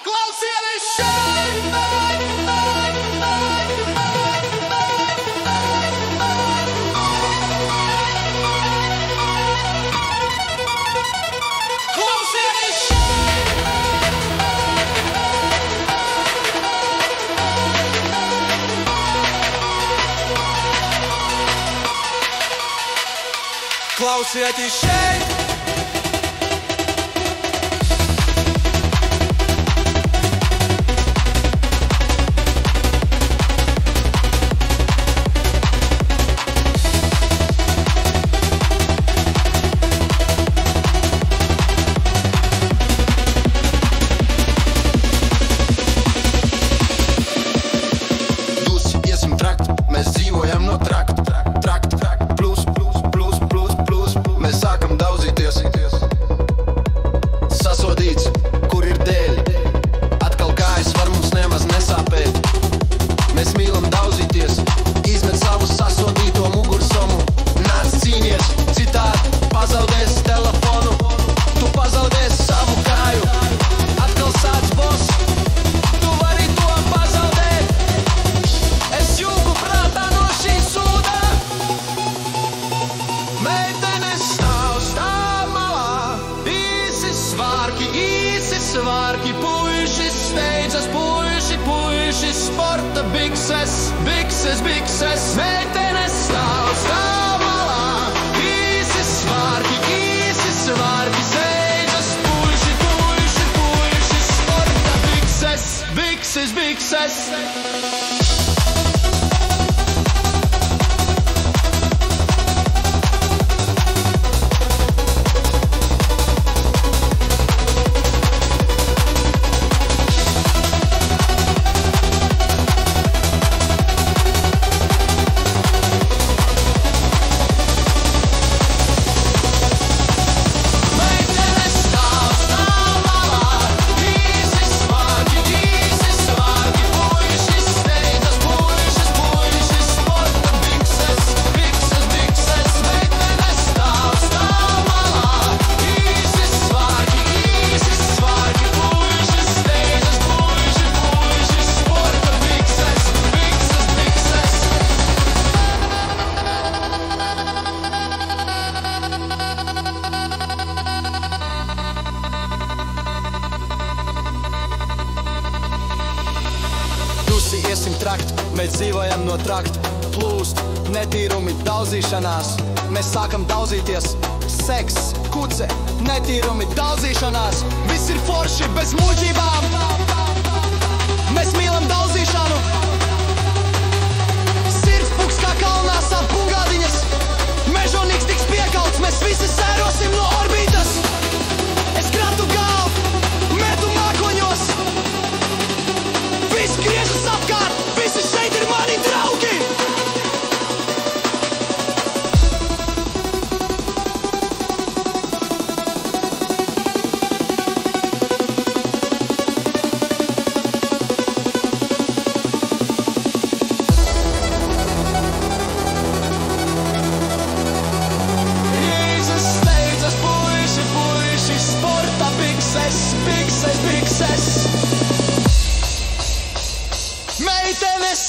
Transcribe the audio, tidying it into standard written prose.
Klausieties šeit! Klausieties šeit! Klausieties šeit! Mēs dzīvojam no trakta, plus, mēs sākam daudzīties. Sasodīts, kur ir dēļ, atkal kājas var mums nemaz nesāpēt. Mēs mīlam daudzīties, izmet savu sasodīto mugursomu. Nāc cīnies, citādi pazaudēs telefonu. Tu pazaudēs savu kāju, atkal sāc boss. Tu vari to pazaudēt. Es jūgu prātā no šī sūda. Meitenes stāv malā. Īsi svārki, puiši steidzas, puiši sporta bikses. Meitenes stāv malā. Īsi svārki, steidzas, puiši sporta bikses. Iesim trakt, mēs dzīvojam no trakta. Plūst, netīrumi, daudzīšanās. Mēs sākam daudzīties. Seks, kuce, netīrumi, daudzīšanās. Viss ir forši, bez muļķībām. Mēs mīlam daudzīšanu. Sirfpuks kā kalnā sāp bugādiņas. Mežonīgs tiks piekauts, mēs visi sērosim no orbītas. Es kratu galvu, metu mākoņos. Viss griežas apkārt, visi šeit ir mani draugi! Jēzus steidzas, puiši sporta bikses. Meitenes